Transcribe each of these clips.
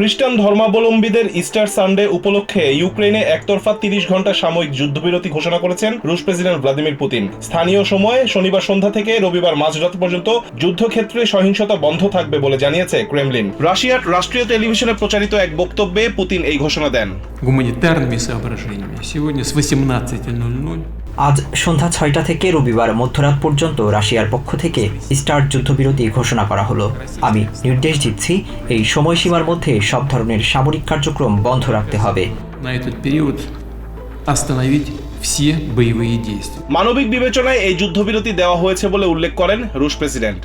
খ্রিস্টান ধর্মাবলম্বীদের Easter Sunday উপলক্ষে ইউক্রেনে একতরফা 30 ঘন্টা সাময়িক যুদ্ধবিরতি ঘোষণা করেছেন রুশ প্রেসিডেন্ট ভ্লাদিমির পুতিন। স্থানীয় সময় শনিবার সন্ধ্যা থেকে রবিবার মাঝরাত পর্যন্ত যুদ্ধক্ষেত্রে সহিংসতা বন্ধ থাকবে বলে জানিয়েছে ক্রেমলিন। রাশিয়ার রাষ্ট্রীয় টেলিভিশনে প্রচারিত এক বক্তব্যে পুতিন এই ঘোষণা দেন। আজ সন্ধ্যা 6টা থেকে রবিবার মধ্যরাত পর্যন্ত রাশিয়ার পক্ষ থেকে স্টার যুদ্ধবিরতি ঘোষণা করা হলো। আমি নির্দেশ দিচ্ছি, এই সময়সীমার মধ্যে সব ধরনের সামরিক কার্যক্রম বন্ধ রাখতে হবে। মানবিক বিবেচনায় এই যুদ্ধবিরতি দেওয়া হয়েছে বলে উল্লেখ করেন রুশ প্রেসিডেন্ট।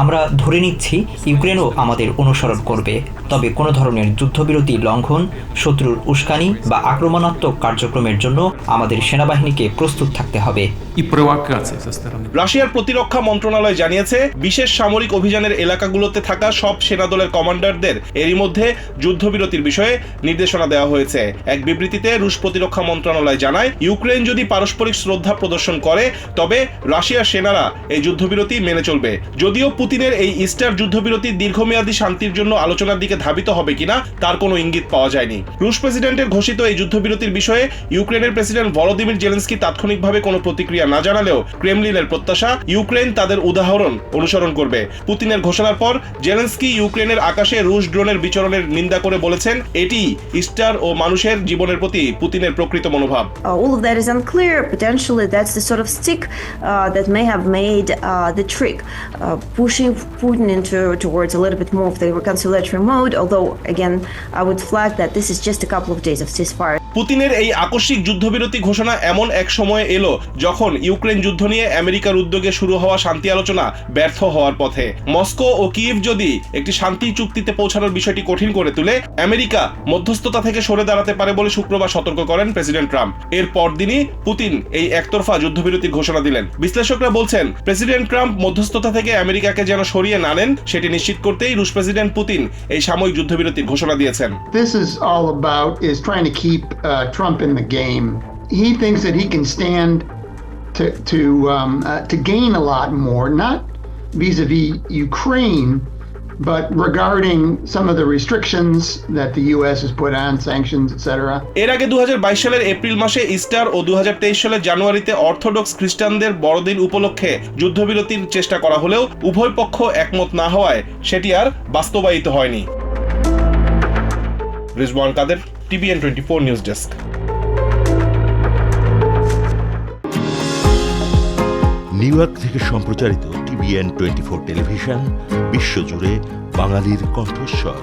আমরা ধরে নিচ্ছি ইউক্রেনও আমাদের অনুসরণ করবে, তবে কোনো ধরনের যুদ্ধবিরতি লঙ্ঘন, শত্রুর উস্কানি বা আক্রমণাত্মক কার্যক্রমের জন্য আমাদের সেনাবাহিনীকে প্রস্তুত থাকতে হবে। রাশিয়ার প্রতিরক্ষা মন্ত্রণালয় জানিয়েছে, বিশেষ সামরিক অভিযানের এলাকাগুলোতে থাকা সব সেনাদলের কমান্ডারদের এরই মধ্যে যুদ্ধবিরতির বিষয়ে নির্দেশনা দেওয়া হয়েছে। এক বিবৃতিতে রুশ প্রতিরক্ষা মন্ত্রণালয় জানায়, ইউক্রেন যদি পারস্পরিক শ্রদ্ধা প্রদর্শন করে তবে রাশিয়ার সেনারা এই যুদ্ধবিরতি মেনে চলবে। যদিও পুতিনের এই ইস্টার যুদ্ধবিরতি দীর্ঘমেয়াদী শান্তির জন্য আলোচনার দিকে ধাবিত হবে কিনা তার কোনো ইঙ্গিত পাওয়া যায়নি। রুশ প্রেসিডেন্টের ঘোষিত এই যুদ্ধবিরতির বিষয়ে ইউক্রেনের প্রেসিডেন্ট ভলোদিমির জেলেনস্কি তাৎক্ষণিকভাবে কোনো প্রতিক্রিয়া না জানালেও ক্রেমলিনের প্রত্যাশা ইউক্রেন তাদের উদাহরণ অনুসরণ করবে। পুতিনের ঘোষণার পর জেলেনস্কি ইউক্রেনের আকাশে রুশ ড্রোনের বিচরণের নিন্দা করে বলেছেন, এটি ইস্টার ও মানুষের জীবনের প্রতি পুতিনের প্রকৃত মনোভাব। All of that is unclear. Potentially that's the sort of stick that may have made the trick, pushing Putin towards a little bit more of the reconciliatory mode, although again I would flag that this is just a couple of days of ceasefire. পুতিনের এই আকস্মিক যুদ্ধবিরতি ঘোষণা এমন এক সময়ে এলো যখন ইউক্রেন যুদ্ধ নিয়ে আমেরিকার উদ্যোগে শুরু হওয়া শান্তি আলোচনা ব্যর্থ হওয়ার পথে। মস্কো ও কিয়েভ যদি একটি শান্তি চুক্তিতে পৌঁছানোর বিষয়টি কঠিন করে তুলে, আমেরিকা মধ্যস্থতা থেকে সরে দাঁড়াতে পারে বলে শুক্রবার সতর্ক করেন প্রেসিডেন্ট ট্রাম্প। এর পরদিনই পুতিন এই একতরফা যুদ্ধবিরতির ঘোষণা দিলেন। বিশ্লেষকরা বলছেন, প্রেসিডেন্ট ট্রাম্প মধ্যস্থতা থেকে আমেরিকাকে যেন সরিয়ে না নেন সেটি নিশ্চিত করতেই রুশ প্রেসিডেন্ট পুতিন এই সাময়িক যুদ্ধবিরতির ঘোষণা দিয়েছেন। This is all about is trying to keep Trump in the game. He thinks that he can stand to gain a lot more, not vis-a-vis Ukraine, but regarding some of the restrictions that the US has put on, sanctions, etc. এর আগে 2022 সালের April মাসে Easter ও 2023 সালের জানুয়ারিতে orthodox খ্রিস্টানদের বড়দিন উপলক্ষে যুদ্ধবিরতির চেষ্টা করা হলেও উভয় পক্ষ একমত না হওয়ায় সেটি আর বাস্তবায়িত হয়নি। রিজওয়ান কাদের, TVN 24 news desk. New York থেকে সম্প্রচারিত TVN 24 টেলিভিশন বিশ্বজুড়ে বাঙালির কণ্ঠস্বর।